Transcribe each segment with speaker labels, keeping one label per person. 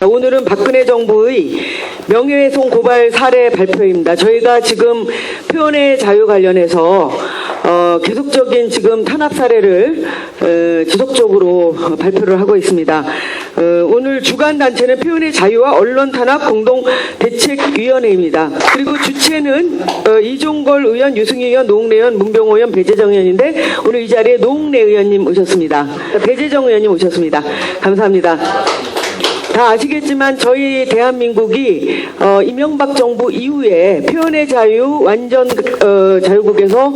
Speaker 1: 오늘은 박근혜 정부의 명예훼손 고발 사례 발표입니다. 저희가 지금 표현의 자유 관련해서 계속적인 지금 탄압 사례를 지속적으로 발표를 하고 있습니다. 오늘 주관 단체는 표현의 자유와 언론 탄압 공동 대책위원회입니다. 그리고 주체는 이종걸 의원, 유승희 의원, 노웅래 의원, 문병호 의원, 배재정 의원인데 오늘 이 자리에 노웅래 의원님 오셨습니다. 배재정 의원님 오셨습니다. 감사합니다. 다 아시겠지만 저희 대한민국이 이명박 정부 이후에 표현의 자유 완전 자유국에서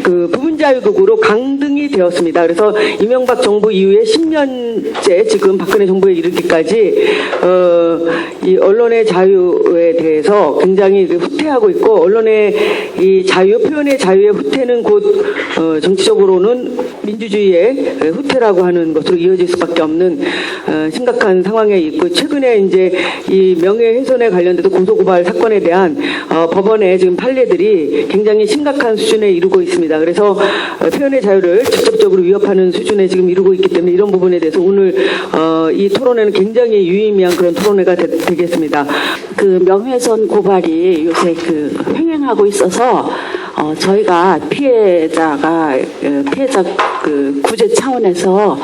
Speaker 1: 그 부분 자유국으로 강등이 되었습니다. 그래서 이명박 정부 이후에 10년째 지금 박근혜 정부에 이르기까지 이 언론의 자유에 대해서 굉장히 후퇴하고 있고, 언론의 이 자유, 표현의 자유의 후퇴는 곧 정치적으로는 민주주의의 후퇴라고 하는 것으로 이어질 수밖에 없는 심각한 상황에 있고, 최근에 이제 이 명예훼손에 관련돼서 고소고발 사건에 대한 법원의 지금 판례들이 굉장히 심각한 수준에 이르고 있습니다. 그래서 표현의 자유를 직접적으로 위협하는 수준에 지금 이르고 있기 때문에 이런 부분에 대해서 오늘 이 토론회는 굉장히 유의미한 그런 토론회가 되겠습니다.
Speaker 2: 그 명예훼손 고발이 요새 횡행하고 있어서 저희가 피해자 구제 차원에서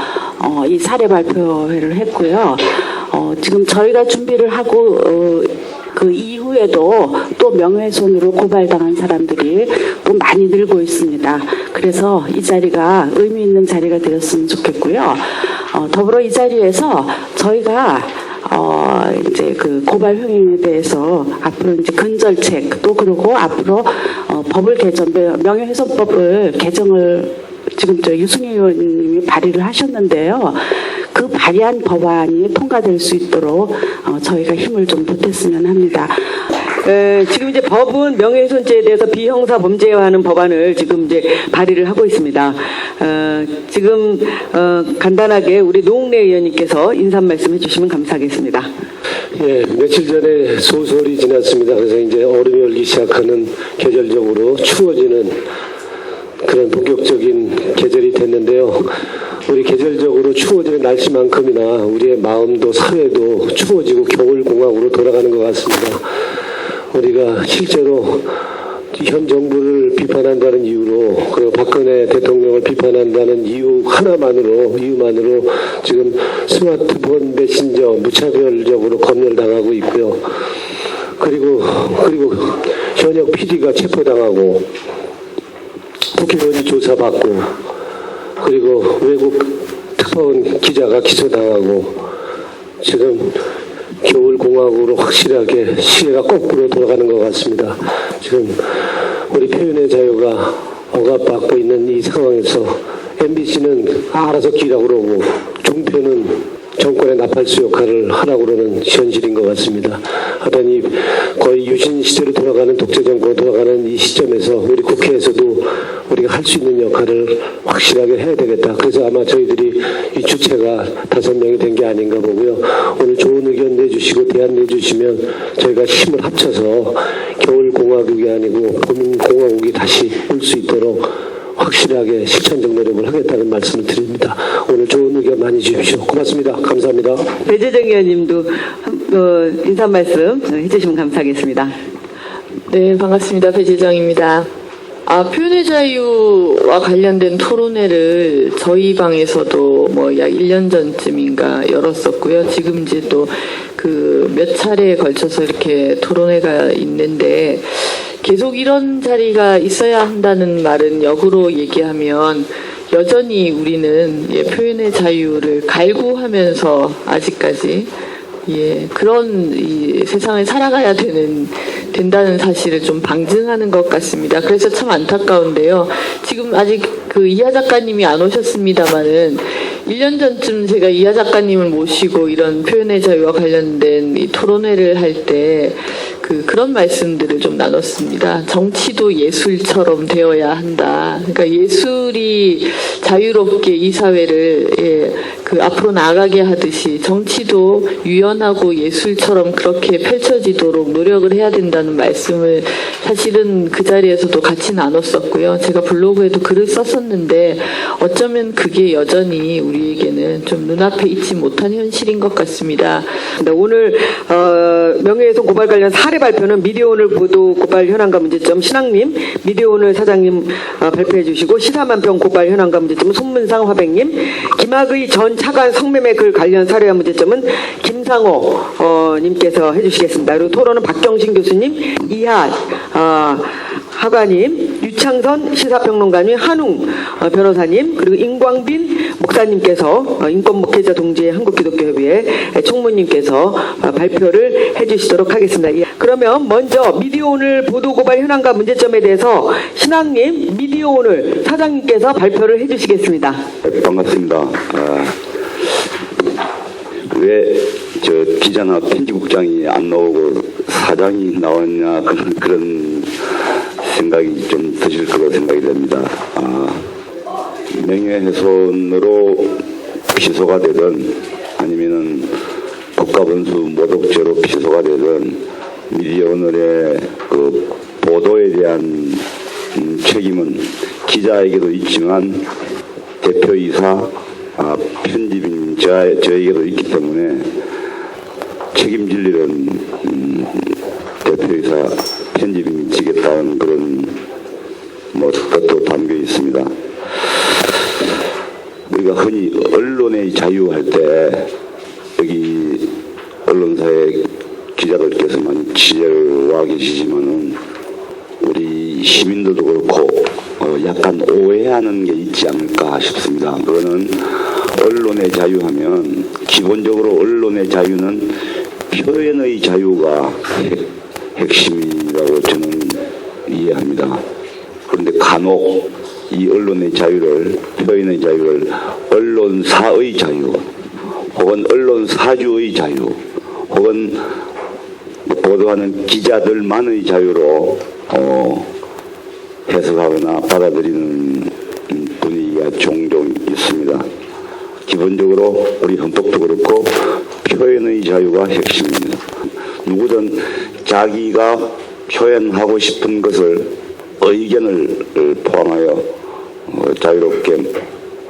Speaker 2: 이 사례 발표회를 했고요. 지금 저희가 준비를 하고 그 이후에도 또 명예훼손으로 고발당한 사람들이 또 많이 늘고 있습니다. 그래서 이 자리가 의미 있는 자리가 되었으면 좋겠고요. 더불어 이 자리에서 저희가 이제 그 고발 횡행에 대해서 앞으로 이제 근절책 또 그리고 앞으로 법을 개정, 명예훼손법을 개정을 지금 유승희 의원님이 발의를 하셨는데요. 그 발의한 법안이 통과될 수 있도록 저희가 힘을 좀 보탰으면 합니다.
Speaker 1: 지금 이제 법은 명예훼손죄에 대해서 비형사 범죄화하는 법안을 지금 이제 발의를 하고 있습니다. 지금 간단하게 우리 노웅래 의원님께서 인사 말씀해 주시면 감사하겠습니다.
Speaker 3: 예, 며칠 전에 소설이 지났습니다. 그래서 이제 얼음이 얼기 시작하는 계절적으로 추워지는 그런 본격적인 계절이 됐는데요. 우리 계절적으로 추워지는 날씨만큼이나 우리의 마음도 사회도 추워지고 겨울공학으로 돌아가는 것 같습니다. 우리가 실제로 현 정부를 비판한다는 이유로, 그리고 박근혜 대통령을 비판한다는 이유만으로 지금 스마트폰 메신저 무차별적으로 검열당하고 있고요. 그리고 현역 PD가 체포당하고 국회의원이 조사받고, 그리고 외국 특파원 기자가 기소당하고, 지금 겨울공학으로 확실하게 시계가 거꾸로 돌아가는 것 같습니다. 지금 우리 표현의 자유가 억압받고 있는 이 상황에서 MBC는 알아서 끼라고 그러고 종편은 정권의 나팔수 역할을 하라고 그러는 현실인 것 같습니다. 하더니 거의 유신 시대로 돌아가는 독재 정권 돌아가는 이 시점에서 우리 국회에서도 우리가 할 수 있는 역할을 확실하게 해야 되겠다. 그래서 아마 저희들이 이 주체가 5명이 된 게 아닌가 보고요. 오늘 좋은 의견 내주시고 대안 내주시면 저희가 힘을 합쳐서 겨울공화국이 아니고 봄공화국이 다시 올 수 있도록 확실하게 실천적 노력을 하겠다는 말씀을 드립니다. 오늘 좋은 의견 많이 주십시오. 고맙습니다. 감사합니다.
Speaker 1: 배재정 의원님도 인사 말씀 해주시면 감사하겠습니다.
Speaker 4: 네, 반갑습니다. 배재정입니다. 표현의 자유와 관련된 토론회를 저희 방에서도 약 1년 전쯤인가 열었었고요. 지금 이제 또 몇 차례에 걸쳐서 이렇게 토론회가 있는데, 계속 이런 자리가 있어야 한다는 말은 역으로 얘기하면 여전히 우리는 표현의 자유를 갈구하면서 아직까지 그런 이 세상을 살아가야 된다는 사실을 좀 방증하는 것 같습니다. 그래서 참 안타까운데요. 지금 아직 이하 작가님이 안 오셨습니다만은 1년 전쯤 제가 이하 작가님을 모시고 이런 표현의 자유와 관련된 이 토론회를 할 때 그런 말씀들을 좀 나눴습니다. 정치도 예술처럼 되어야 한다. 그러니까 예술이 자유롭게 이 사회를 앞으로 나아가게 하듯이 정치도 유연하고 예술처럼 그렇게 펼쳐지도록 노력을 해야 된다는 말씀을 사실은 그 자리에서도 같이 나눴었고요. 제가 블로그에도 글을 썼었는데 어쩌면 그게 여전히 우리에게는 좀 눈앞에 있지 못한 현실인 것 같습니다.
Speaker 1: 네, 오늘 명예훼손 고발 관련 사례 발표는 미디어오늘 보도 고발 현황과 문제점 신학님, 미디어오늘 사장님 발표해 주시고 시사만평 고발 현황과 문제점은 손문상 화백님, 김학의 전 차관 성매매 글 관련 사례와 문제점은 김상호 님께서 해주시겠습니다. 그리고 토론은 박경신 교수님, 이하 하관님, 유창선 시사평론가님, 한웅 변호사님, 그리고 임광빈 목사님께서 인권목회자 동지회 한국기독교협의회 총무님께서 발표를 해주시도록 하겠습니다. 예. 그러면 먼저 미디어오늘 보도고발 현황과 문제점에 대해서 신학님, 미디어오늘 사장님께서 발표를 해주시겠습니다.
Speaker 5: 반갑습니다. 왜 저 기자나 편집국장이 안 나오고 사장이 나왔냐 그런 생각이 좀 드실 거라고 생각이 됩니다. 명예훼손으로 피소가 되든 아니면은 국가본수 모독죄로 피소가 되든 미디어오늘의 그 보도에 대한 책임은 기자에게도 있지만 대표이사, 편집인 저에게도 있기 때문에 책임질 일은 대표이사, 편집인 지겠다는 그런 뜻도 담겨 있습니다. 우리가 흔히 언론의 자유할 때 여기 언론사의 기자들께서 많이 취재를 와 계시지만은 우리 시민들도 그렇고 약간 오해하는 게 있지 않을까 싶습니다. 그거는 언론의 자유하면 기본적으로 언론의 자유는 표현의 자유가 핵심이라고 저는 이해합니다. 그런데 간혹 이 언론의 자유를, 표현의 자유를 언론사의 자유 혹은 언론사주의 자유 혹은 보도하는 기자들만의 자유로 해석하거나 받아들이는 분위기가 종종 있습니다. 기본적으로 우리 헌법도 그렇고 표현의 자유가 핵심입니다. 누구든 자기가 표현하고 싶은 것을 의견을 포함하여 자유롭게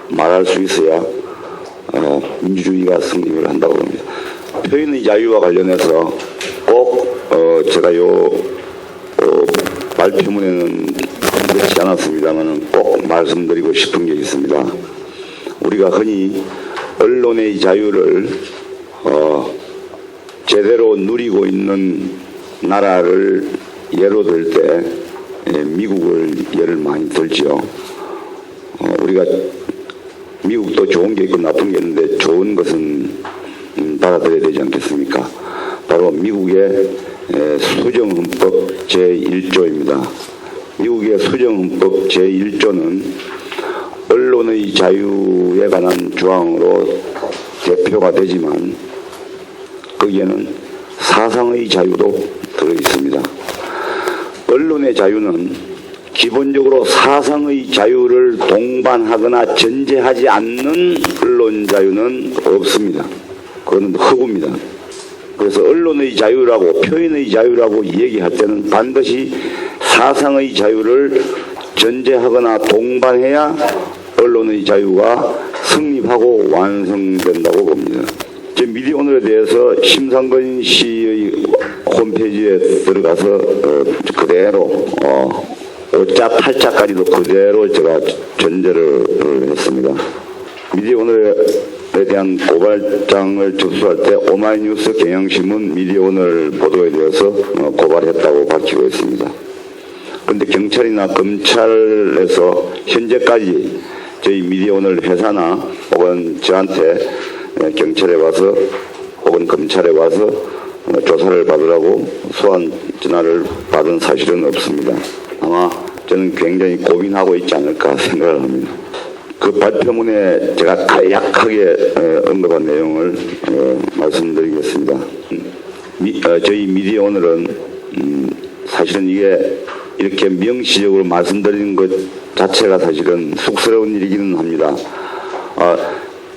Speaker 5: 말할 수 있어야 민주주의가 승리를 한다고 합니다. 표현의 자유와 관련해서 꼭 제가 발표문에는 넣지 않았습니다만 꼭 말씀드리고 싶은 게 있습니다. 우리가 흔히 언론의 자유를 제대로 누리고 있는 나라를 예로 들 때 미국을 예를 많이 들죠. 우리가 미국도 좋은 게 있고 나쁜 게 있는데 좋은 것은 받아들여야 되지 않겠습니까? 바로 미국의 수정헌법 제1조입니다. 미국의 수정헌법 제1조는 언론의 자유에 관한 조항으로 대표가 되지만 거기에는 사상의 자유도 들어있습니다. 언론의 자유는 기본적으로 사상의 자유를 동반하거나 전제하지 않는 언론 자유는 없습니다. 그거는 허구입니다. 그래서 언론의 자유라고 표현의 자유라고 얘기할 때는 반드시 사상의 자유를 전제하거나 동반해야 언론의 자유가 성립하고 완성된다고 봅니다. 미디어오늘에 대해서 심상근 씨의 홈페이지에 들어가서 그대로 5자 8자까지도 그대로 제가 전제를 했습니다. 미디어오늘에 대한 고발장을 접수할 때 오마이뉴스, 경향신문, 미디어오늘 보도에 대해서 고발했다고 밝히고 있습니다. 그런데 경찰이나 검찰에서 현재까지 저희 미디어오늘 회사나 혹은 저한테 경찰에 와서 혹은 검찰에 와서 조사를 받으라고 소환 전화를 받은 사실은 없습니다. 아마 저는 굉장히 고민하고 있지 않을까 생각을 합니다. 그 발표문에 제가 간략하게 언급한 내용을 말씀드리겠습니다. 저희 미디어오늘은 사실은 이게 이렇게 명시적으로 말씀드리는 것 자체가 사실은 쑥스러운 일이기는 합니다.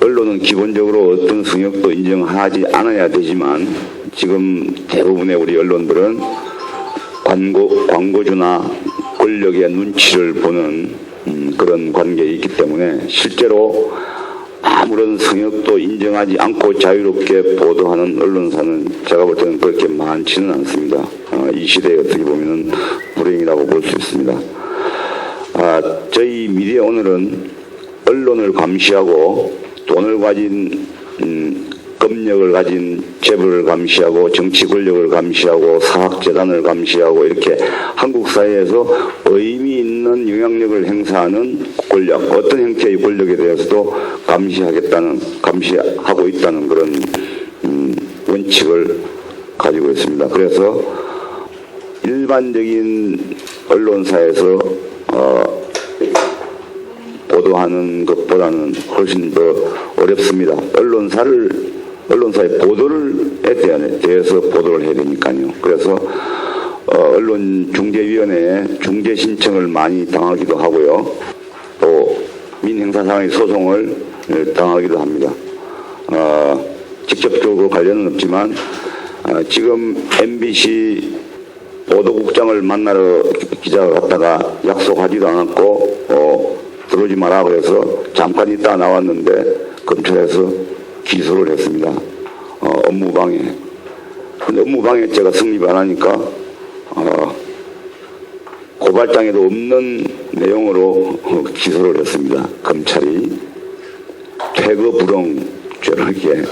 Speaker 5: 언론은 기본적으로 어떤 성역도 인정하지 않아야 되지만 지금 대부분의 우리 언론들은 광고주나 권력의 눈치를 보는 그런 관계에 있기 때문에 실제로 아무런 성역도 인정하지 않고 자유롭게 보도하는 언론사는 제가 볼 때는 그렇게 많지는 않습니다. 이 시대에 어떻게 보면 불행이라고 볼 수 있습니다. 저희 미디어 오늘은 언론을 감시하고 돈을 가진 검력을 가진 재벌을 감시하고 정치 권력을 감시하고 사학재단을 감시하고 이렇게 한국 사회에서 의미 있는 영향력을 행사하는 권력, 어떤 형태의 권력에 대해서도 감시하고 있다는 그런 원칙을 가지고 있습니다. 그래서 일반적인 언론사에서 보도하는 것보다는 훨씬 더 어렵습니다. 언론사의 보도에 대해서 보도를 해야 되니까요. 그래서 언론중재위원회에 중재 신청을 많이 당하기도 하고요. 또 민행사상의 소송을 당하기도 합니다. 직접적으로 관련은 없지만 지금 MBC 보도국장을 만나러 기자가 갔다가 약속하지도 않았고 들어오지 마라 그래서 잠깐 있다 나왔는데 검찰에서 기소를 했습니다. 업무방해. 근데 업무방해죄가 성립 안 하니까 고발장에도 없는 내용으로 기소를 했습니다. 검찰이 퇴거불응죄를 이렇게.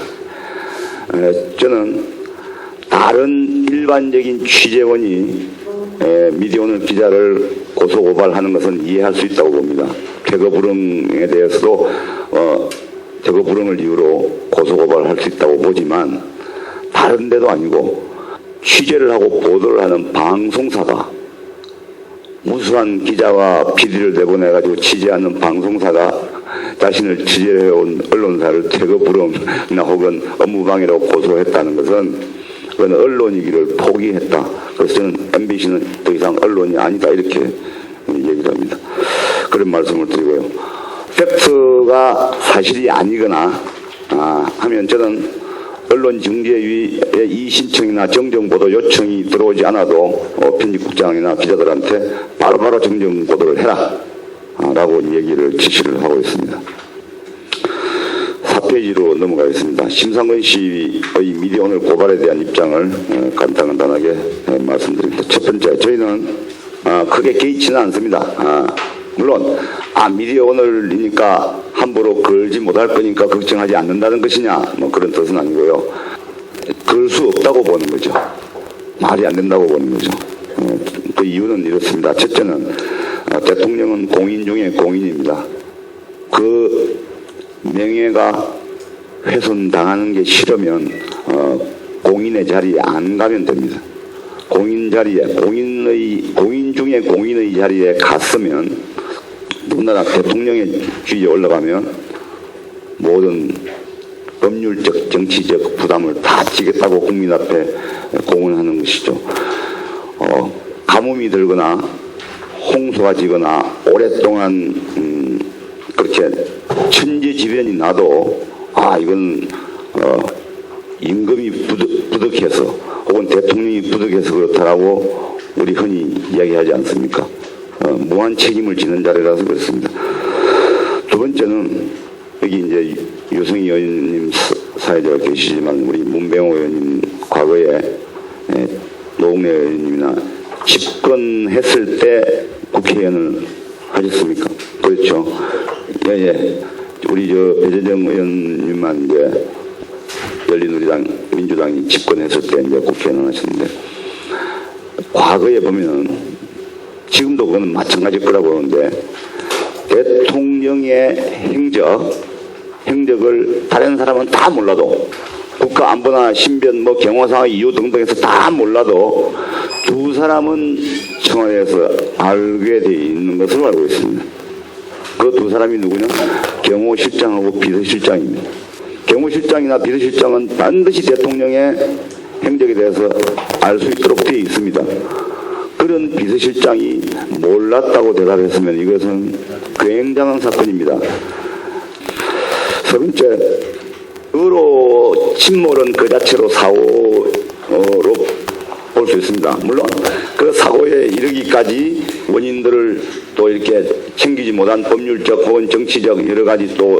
Speaker 5: 저는 다른 일반적인 취재원이 미디어오늘 기자를 고소고발하는 것은 이해할 수 있다고 봅니다. 퇴거불응에 대해서도 퇴거불응을 이유로 고소고발할 수 있다고 보지만 다른 데도 아니고 취재를 하고 보도를 하는 방송사가 무수한 기자와 PD를 내보내가지고 취재하는 방송사가 자신을 취재해온 언론사를 퇴거불응이나 혹은 업무방해로 고소했다는 것은 그건 언론이기를 포기했다. 그래서 저는 MBC는 더 이상 언론이 아니다 이렇게 얘기를 합니다. 그런 말씀을 드리고요. 팩트가 사실이 아니거나 하면 저는 언론중재위의 이 신청이나 정정보도 요청이 들어오지 않아도 편집국장이나 기자들한테 바로바로 정정보도를 해라 라고 얘기를 지시를 하고 있습니다. 4페이지로 넘어가겠습니다. 심상권 씨의 미디어오늘 고발에 대한 입장을 간단하게 말씀드립니다. 첫 번째, 저희는 크게 개의치는 않습니다. 물론 미디어오늘이니까 함부로 걸지 못할 거니까 걱정하지 않는다는 것이냐 뭐 그런 뜻은 아니고요. 걸 수 없다고 보는 거죠. 말이 안 된다고 보는 거죠. 그 이유는 이렇습니다. 첫째는 대통령은 공인 중에 공인입니다. 그 명예가 훼손당하는 게 싫으면 공인의 자리에 안 가면 됩니다. 공인 자리에 공인 중에 공인의 자리에 갔으면 우리나라 대통령의 주위에 올라가면 모든 법률적 정치적 부담을 다 지겠다고 국민 앞에 공언하는 것이죠. 가뭄이 들거나 홍수가 지거나 오랫동안 그렇게 천재지변이 나도 이건 임금이 부득해서 혹은 대통령이 부득해서 그렇다라고 우리 흔히 이야기하지 않습니까? 무한 책임을 지는 자리라서 그렇습니다. 두 번째는 여기 이제 유승희 의원님 사회자가 계시지만 우리 문병호 의원님 과거에 노웅래 의원님이나 집권했을 때 국회의원을 하셨습니까? 그렇죠. 예. 우리 배재정 의원님만 이제 열린우리당 민주당이 집권했을 때 이제 국회의원을 하셨는데 과거에 보면은 지금도 그거는 마찬가지일 거라고 보는데 대통령의 행적을 다른 사람은 다 몰라도 국가안보나 신변 경호상의 이유 등등에서 다 몰라도 두 사람은 청와대에서 알게 돼 있는 것으로 알고 있습니다. 그 두 사람이 누구냐? 경호실장하고 비서실장입니다. 경호실장이나 비서실장은 반드시 대통령의 행적에 대해서 알 수 있도록 되어 있습니다. 그런 비서실장이 몰랐다고 대답했으면 이것은 굉장한 사건입니다. 세 번째, 의로 침몰은 그 자체로 사고로 볼 수 있습니다. 물론 그 사고에 이르기까지 원인들을 또 이렇게 챙기지 못한 법률적 혹은 정치적 여러 가지 또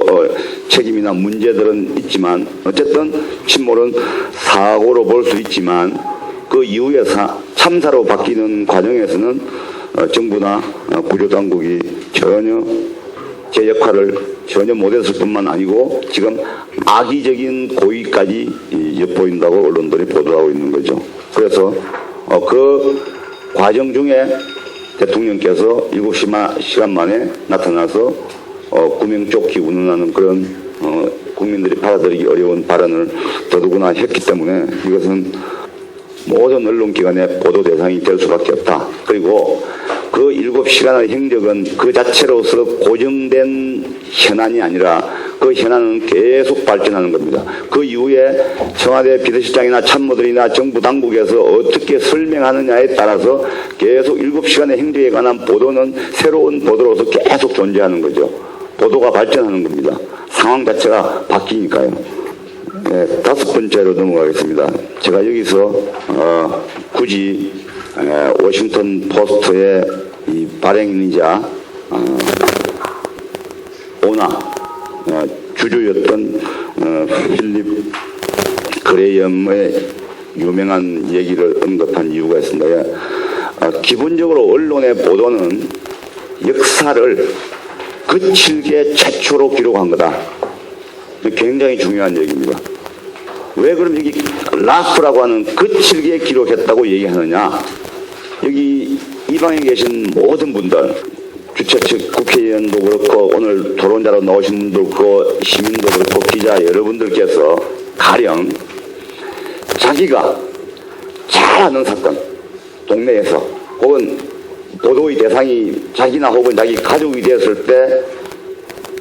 Speaker 5: 책임이나 문제들은 있지만 어쨌든 침몰은 사고로 볼 수 있지만 그 이후에 참사로 바뀌는 과정에서는 정부나 구조당국이 전혀 제 역할을 전혀 못했을 뿐만 아니고 지금 악의적인 고의까지 엿보인다고 언론들이 보도하고 있는 거죠. 그래서 그 과정 중에 대통령께서 7시간 만에 나타나서 구명조끼 운운하는 그런 국민들이 받아들이기 어려운 발언을 더더구나 했기 때문에 이것은 모든 언론기관의 보도 대상이 될 수밖에 없다. 그리고 그 7시간의 행적은 그 자체로서 고정된 현안이 아니라 그 현안은 계속 발전하는 겁니다. 그 이후에 청와대 비서실장이나 참모들이나 정부 당국에서 어떻게 설명하느냐에 따라서 계속 7시간의 행적에 관한 보도는 새로운 보도로서 계속 존재하는 거죠. 보도가 발전하는 겁니다. 상황 자체가 바뀌니까요. 네, 다섯 번째로 넘어가겠습니다. 제가 여기서 굳이 워싱턴 포스트의 이 발행인이자 오나 주주였던 필립 그레이엄의 유명한 얘기를 언급한 이유가 있습니다. 기본적으로 언론의 보도는 역사를 거칠게 최초로 기록한 거다. 굉장히 중요한 얘기입니다. 왜 그럼 여기 라프라고 하는 거칠게 기록했다고 얘기하느냐? 여기 이 방에 계신 모든 분들, 주최 측 국회의원도 그렇고 오늘 토론자로 나오신 분도 그렇고 시민도 그렇고 기자 여러분들께서 가령 자기가 잘 아는 사건, 동네에서 혹은 보도의 대상이 자기나 혹은 자기 가족이 되었을 때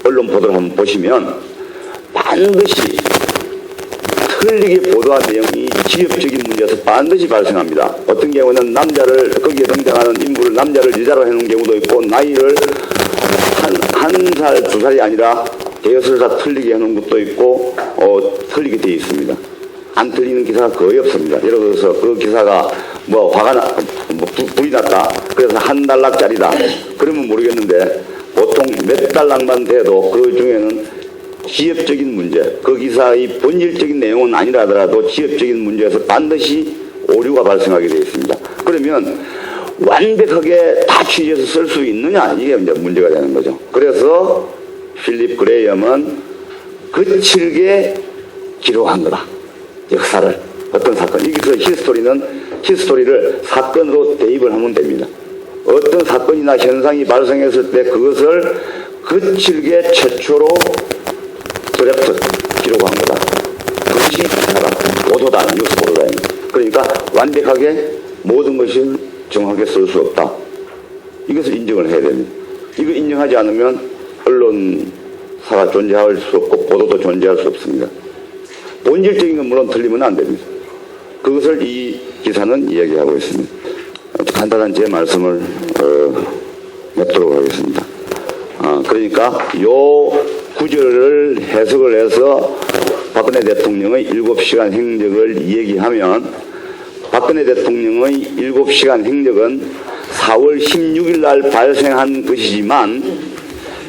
Speaker 5: 언론 보도를 한번 보시면 반드시 틀리게 보도한 내용이 지역적인 문제에서 반드시 발생합니다. 어떤 경우는 남자를 거기에 등장하는 인물을 남자를 여자로 해놓은 경우도 있고 나이를 한 살, 두 살이 아니라 대여섯 살 틀리게 해놓은 것도 있고 틀리게 되어 있습니다. 안 틀리는 기사가 거의 없습니다. 예를 들어서 그 기사가 뭐 불이 났다. 그래서 한 달락짜리다. 그러면 모르겠는데 보통 몇 달락만 돼도 그 중에는 지역적인 문제, 그 기사의 본질적인 내용은 아니라 하더라도 지역적인 문제에서 반드시 오류가 발생하게 되어 있습니다. 그러면 완벽하게 다 취재해서 쓸 수 있느냐? 이게 이제 문제가 되는 거죠. 그래서 필립 그레이엄은 거칠게 기록한 거다. 역사를. 어떤 사건. 여기서 히스토리를 사건으로 대입을 하면 됩니다. 어떤 사건이나 현상이 발생했을 때 그것을 거칠게 최초로 드래프트 기록한 거다. 그것이 기사다. 보도다. 뉴스 보도다. 그러니까 완벽하게 모든 것을 정확하게 쓸 수 없다. 이것을 인정을 해야 됩니다. 이거 인정하지 않으면 언론사가 존재할 수 없고 보도도 존재할 수 없습니다. 본질적인 건 물론 틀리면 안 됩니다. 그것을 이 기사는 이야기하고 있습니다. 간단한 제 말씀을 맺도록 하겠습니다. 그러니까 요 구절을 해석을 해서 박근혜 대통령의 7시간 행적을 얘기하면 박근혜 대통령의 7시간 행적은 4월 16일 날 발생한 것이지만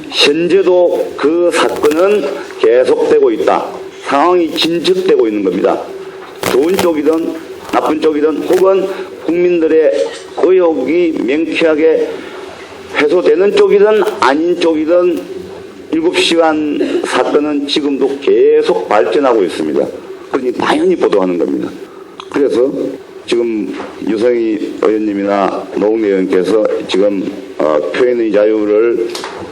Speaker 5: 현재도 그 사건은 계속되고 있다. 상황이 진척되고 있는 겁니다. 좋은 쪽이든 나쁜 쪽이든 혹은 국민들의 의혹이 명쾌하게 해소되는 쪽이든 아닌 쪽이든 7시간 사건은 지금도 계속 발전하고 있습니다. 그러니 당연히 보도하는 겁니다. 그래서 지금 유성희 의원님이나 노웅래 의원께서 지금 표현의 자유를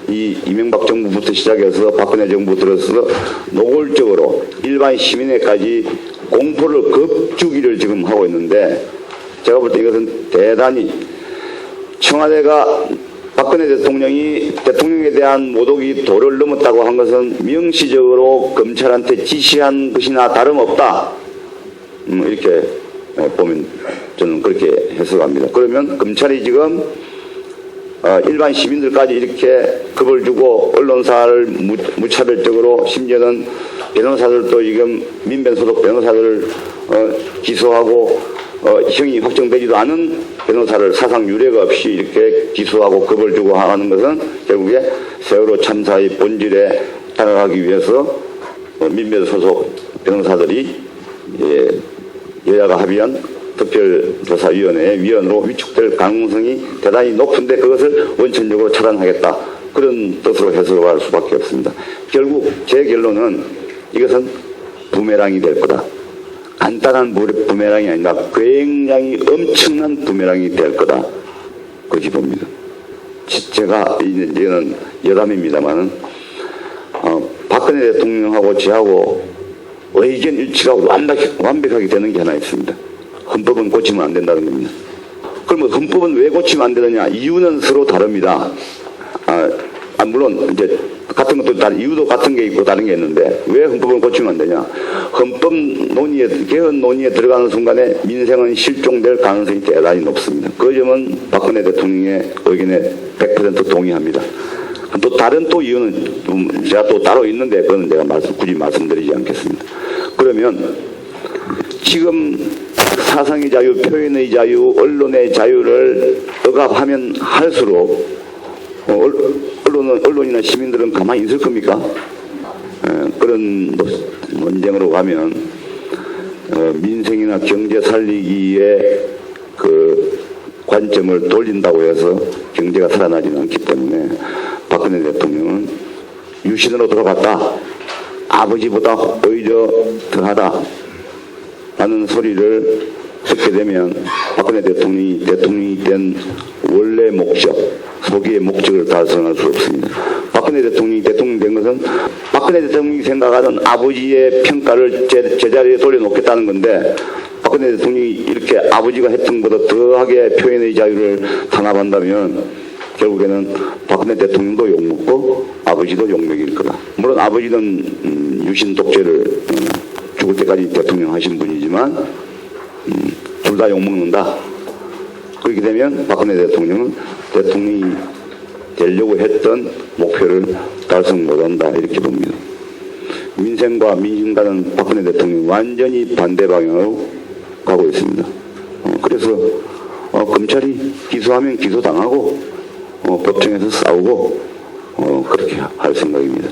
Speaker 5: 이 이명박 정부부터 시작해서 박근혜 정부 들어서 노골적으로 일반 시민에까지 공포를 겁주기를 지금 하고 있는데 제가 볼 때 이것은 대단히 청와대가 박근혜 대통령이 대통령에 대한 모독이 도를 넘었다고 한 것은 명시적으로 검찰한테 지시한 것이나 다름없다. 이렇게 보면 저는 그렇게 해석합니다. 그러면 검찰이 지금 일반 시민들까지 이렇게 겁을 주고 언론사를 무차별적으로 심지어는 변호사들도 지금 민변소속 변호사들을 기소하고 형이 확정되지도 않은 변호사를 사상 유례가 없이 이렇게 기소하고 겁을 주고 하는 것은 결국에 세월호 참사의 본질에 다가가기 위해서 민변소속 변호사들이 여야가 합의한 특별조사위원회의 위원으로 위촉될 가능성이 대단히 높은데 그것을 원천적으로 차단하겠다. 그런 뜻으로 해석할 수밖에 없습니다. 결국 제 결론은 이것은 부메랑이 될 거다. 간단한 부메랑이 아니라 굉장히 엄청난 부메랑이 될 거다. 그렇게 봅니다. 제가 이제는 여담입니다만은 박근혜 대통령하고 저하고 의견 일치가 완벽하게 되는 게 하나 있습니다. 헌법은 고치면 안 된다는 겁니다. 그러면 헌법은 왜 고치면 안 되느냐? 이유는 서로 다릅니다. 물론 이제 같은 것도 다른 이유도 같은 게 있고 다른 게 있는데 왜 헌법을 고치면 안 되냐? 헌법 논의에 개헌 논의에 들어가는 순간에 민생은 실종될 가능성이 대단히 높습니다. 그 점은 박근혜 대통령의 의견에 100% 동의합니다. 또 다른 또 이유는 제가 또 따로 있는데 그건 제가 굳이 말씀드리지 않겠습니다. 그러면 지금 사상의 자유, 표현의 자유, 언론의 자유를 억압하면 할수록 언론이나 시민들은 가만히 있을 겁니까? 그런 논쟁으로 가면 민생이나 경제 살리기에 그 관점을 돌린다고 해서 경제가 살아나지는 않기 때문에 박근혜 대통령은 유신으로 돌아갔다. 아버지보다 오히려 더하다. 라는 소리를 듣게 되면 박근혜 대통령이 된 원래 목적, 소기의 목적을 달성할 수 없습니다. 박근혜 대통령이 대통령 된 것은 박근혜 대통령이 생각하는 아버지의 평가를 제자리에 돌려놓겠다는 건데 박근혜 대통령이 이렇게 아버지가 했던 것보다 더하게 표현의 자유를 탄압한다면 결국에는 박근혜 대통령도 욕먹고 아버지도 욕먹일 거다. 물론 아버지는 유신 독재를 죽을 때까지 대통령 하신 분이지만 둘 다 욕먹는다. 그렇게 되면 박근혜 대통령은 대통령이 되려고 했던 목표를 달성 못한다 이렇게 봅니다. 민생과 민심과는 박근혜 대통령이 완전히 반대 방향으로 가고 있습니다. 그래서 검찰이 기소하면 기소당하고 법정에서 싸우고 그렇게 할 생각입니다.